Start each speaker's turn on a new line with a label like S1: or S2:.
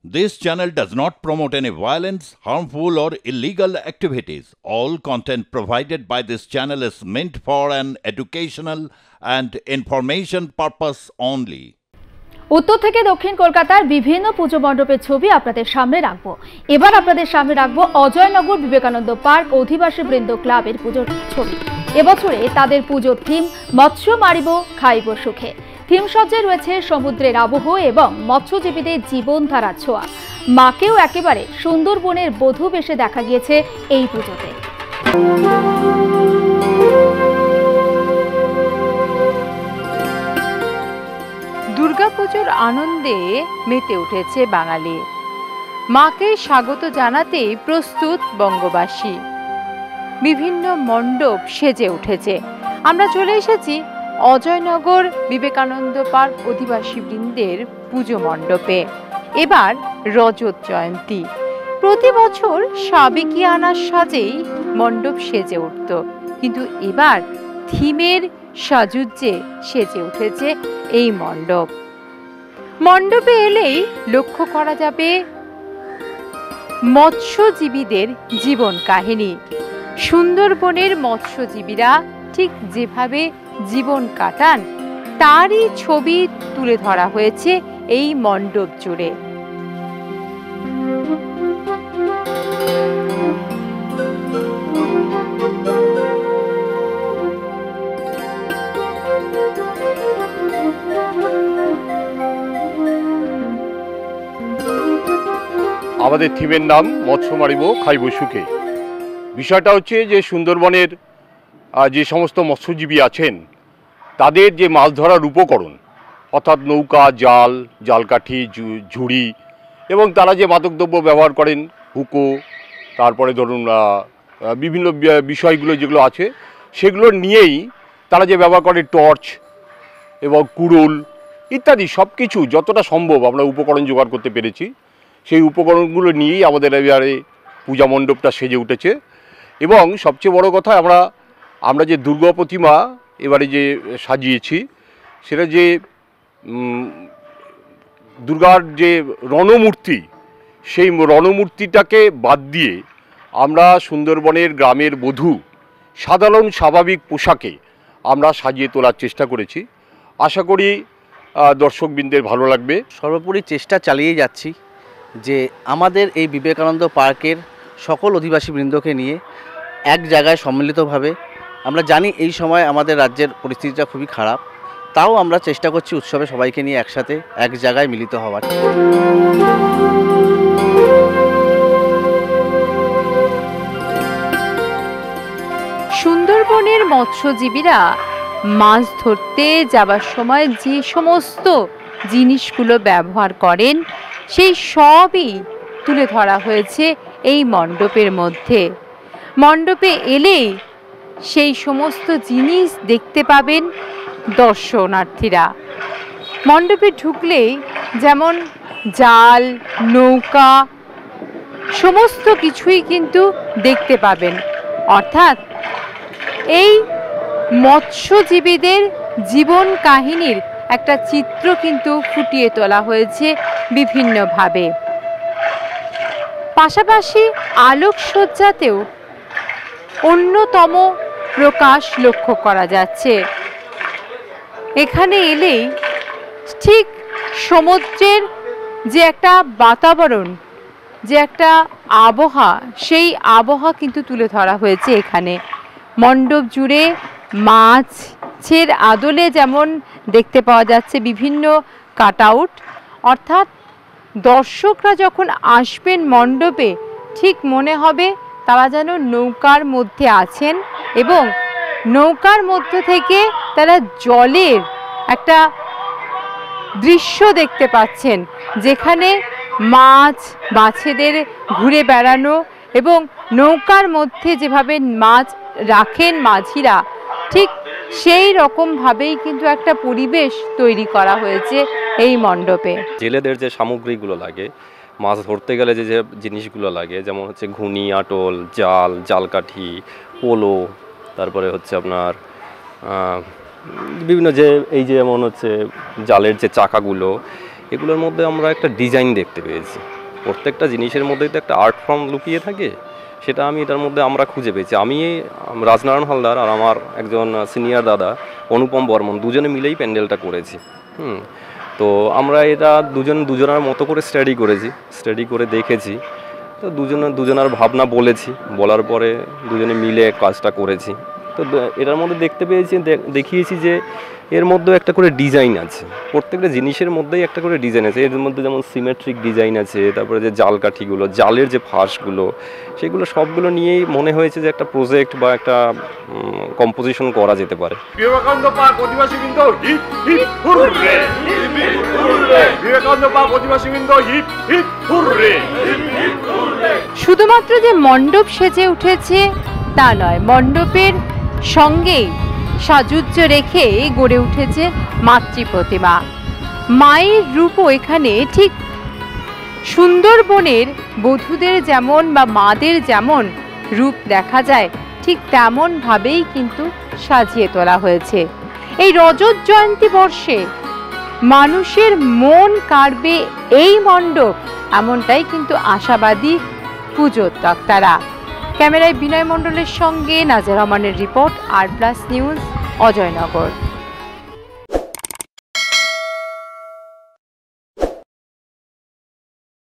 S1: This channel does not promote any violence, harmful, or illegal activities. All content provided by this channel is meant for an educational and information purpose only.
S2: উত্তর থেকে দক্ষিণ কলকাতার বিভিন্ন পুজো মণ্ডপের ছবি আপনাদের সামনে রাখবো। এবার আপনাদের সামনে রাখবো অজয়নগর বিবেকানন্দ পার্ক অধিবাসী বৃন্দ ক্লাবের পুজোর ছবি। এবছরে তাদের পুজোর থিম মৎস্য মারিব খাইব সুখে। থিম সজ্জায় রয়েছে সমুদ্রের আবহ এবং মৎস্যজীবীদের জীবনধারার ছোঁয়া। মাকেও একেবারে সুন্দরবনের বধূ বেশে দেখা গিয়েছে এই পুজোতে।
S3: দুর্গাপুজোর আনন্দে মেতে উঠেছে বাঙালি। মাকে স্বাগত জানাতেই প্রস্তুত বঙ্গবাসী। বিভিন্ন মণ্ডপ সেজে উঠেছে। আমরা চলে এসেছি অজয়নগর বিবেকানন্দ পার্ক অধিবাসী বৃন্দের পুজো মণ্ডপে। এবার রজত জয়ন্তী। প্রতি বছর সাবেকিয়ানার সাজেই মণ্ডপ সেজে উঠত, কিন্তু এবার থিমের সাজুজ্যে সেজে উঠেছে এই মণ্ডপ। মণ্ডপে এলেই লক্ষ্য করা যাবে মৎস্যজীবীদের জীবন কাহিনী। সুন্দরবনের মৎস্যজীবীরা ঠিক যেভাবে জীবন কাটান তারই ছবি তুলে ধরা হয়েছে এই মণ্ডপ জুড়ে।
S4: আমাদের থিমের নাম মৎস্য মারিব খাইব সুখে। বিষয়টা হচ্ছে যে সুন্দরবনের যে সমস্ত মৎস্যজীবী আছেন তাদের যে মাছ ধরার উপকরণ, অর্থাৎ নৌকা, জাল, জালকাঠি, ঝুড়ি এবং তারা যে মাদকদ্রব্য ব্যবহার করেন, হুকো, তারপরে ধরুন বিভিন্ন বিষয়গুলো যেগুলো আছে সেগুলো নিয়েই তারা যে ব্যবহার করে টর্চ এবং কুড়ুল ইত্যাদি সব কিছু যতটা সম্ভব আমরা উপকরণ জোগাড় করতে পেরেছি। সেই উপকরণগুলো নিয়েই আমাদের এবারে পূজা মণ্ডপটা সেজে উঠেছে। এবং সবচেয়ে বড় কথা আমরা যে দুর্গা প্রতিমা এবারে যে সাজিয়েছি সেটা যে দুর্গার যে রণমূর্তি, সেই রণমূর্তিটাকে বাদ দিয়ে আমরা সুন্দরবনের গ্রামের বধূ সাধারণ স্বাভাবিক পোশাকে আমরা সাজিয়ে তোলার চেষ্টা করেছি। আশা করি দর্শকবৃন্দের ভালো লাগবে।
S5: সর্বোপরি চেষ্টা চালিয়ে যাচ্ছি যে আমাদের এই বিবেকানন্দ পার্কের সকল অধিবাসী বৃন্দকে নিয়ে এক জায়গায় সম্মিলিতভাবে, আমরা জানি এই সময় আমাদের রাজ্যের পরিস্থিতিটা খুবই খারাপ, তাও আমরা চেষ্টা করছি উৎসবে সবাইকে নিয়ে একসাথে এক জায়গায় মিলিত হওয়ার।
S3: সুন্দরবনের মৎস্যজীবীরা মাছ ধরতে যাবার সময় যে সমস্ত জিনিসগুলো ব্যবহার করেন সেই সবই তুলে ধরা হয়েছে এই মণ্ডপের মধ্যে। মণ্ডপে এলেই সেই সমস্ত জিনিস দেখতে পাবেন দর্শনার্থীরা। মণ্ডপে ঢুকলেই যেমন জাল, নৌকা সমস্ত কিছুই কিন্তু দেখতে পাবেন। অর্থাৎ এই মৎস্যজীবীদের জীবন কাহিনীর একটা চিত্র কিন্তু ফুটিয়ে তোলা হয়েছে বিভিন্নভাবে। পাশাপাশি আলোকসজ্জাতেও অন্যতম প্রকাশ লক্ষ্য করা যাচ্ছে। এখানে এলেই ঠিক সমুদ্রের যে একটা বাতাবরণ, যে একটা আবহাওয়া, সেই আবহাওয়া কিন্তু তুলে ধরা হয়েছে এখানে। মণ্ডপ জুড়ে মাছের আদলে যেমন দেখতে পাওয়া যাচ্ছে বিভিন্ন কাটআউট, অর্থাৎ দর্শকরা যখন আসবেন মণ্ডপে ঠিক মনে হবে তারা যেন নৌকার মধ্যে আছেন এবং নৌকার মধ্য থেকে তারা জলের একটা দৃশ্য দেখতে পাচ্ছেন, যেখানে মাছেদের ঘুরে বেড়ানো এবং নৌকার মধ্যে যেভাবে মাছ রাখেন মাঝিরা, ঠিক সেই রকমভাবেই কিন্তু একটা পরিবেশ তৈরি করা হয়েছে এই মণ্ডপে।
S6: জেলেদের যে সামগ্রীগুলো লাগে, মাছ ধরতে গেলে যে জিনিসগুলো লাগে, যেমন হচ্ছে ঘুনি, আটল, জাল, জালকাঠি, পোলো, তারপরে হচ্ছে আপনার বিভিন্ন যে এই যেমন হচ্ছে জালের যে চাকাগুলো, এগুলোর মধ্যে আমরা একটা ডিজাইন দেখতে পেয়েছি। প্রত্যেকটা জিনিসের মধ্যেই তো একটা আর্ট ফর্ম লুকিয়ে থাকে, সেটা এটার মধ্যে আমরা খুঁজে পেয়েছি। আমি রাজনারায়ণ হালদার আর আমার একজন সিনিয়র দাদা অনুপম বর্মন দুজনে মিলেই প্যান্ডেলটা করেছি। তো আমরা এটা দুজনের মতো করে স্টাডি করে দেখেছি। তো দুজনের ভাবনা বলার পরে দুজনে মিলে কাজটা করেছি। তো এটার মধ্যে দেখিয়েছি যে এর মধ্যে একটা করে ডিজাইন আছে, প্রত্যেকটা জিনিসের মধ্যেই একটা করে ডিজাইন আছে। এর মধ্যে যেমন সিমেট্রিক ডিজাইন আছে, তারপরে যে জাল কাঠিগুলো, জালের যে ফাঁসগুলো, সেগুলো সবগুলো নিয়েই মনে হয়েছে যে একটা প্রজেক্ট বা একটা কম্পোজিশন করা যেতে পারে।
S4: বিবেকানন্দ পার্ক অধিবাসীবৃন্দ hip hip hurray, Vivekananda park অধিবাসীবৃন্দ হিপ হিপ হুররে।
S3: শুধুমাত্র যে মণ্ডপ সেজে উঠেছে তা নয়, মণ্ডপের সঙ্গেই সাজুজ্য রেখে গড়ে উঠেছে মাতৃ প্রতিমা। মায়ের রূপও এখানে ঠিক সুন্দরবনের বধূদের যেমন বা মাদের যেমন রূপ দেখা যায়, ঠিক তেমন ভাবেই কিন্তু সাজিয়ে তোলা হয়েছে। এই রজত জয়ন্তী বর্ষে মানুষের মন কাড়বে এই মণ্ডপ, এমনটাই কিন্তু আশাবাদী পুজোর তক্তারা। ক্যামেরায় বিনয় মণ্ডলের সঙ্গে নাজের রহমানের রিপোর্ট, আর প্লাস নিউজ, অজয়নগর।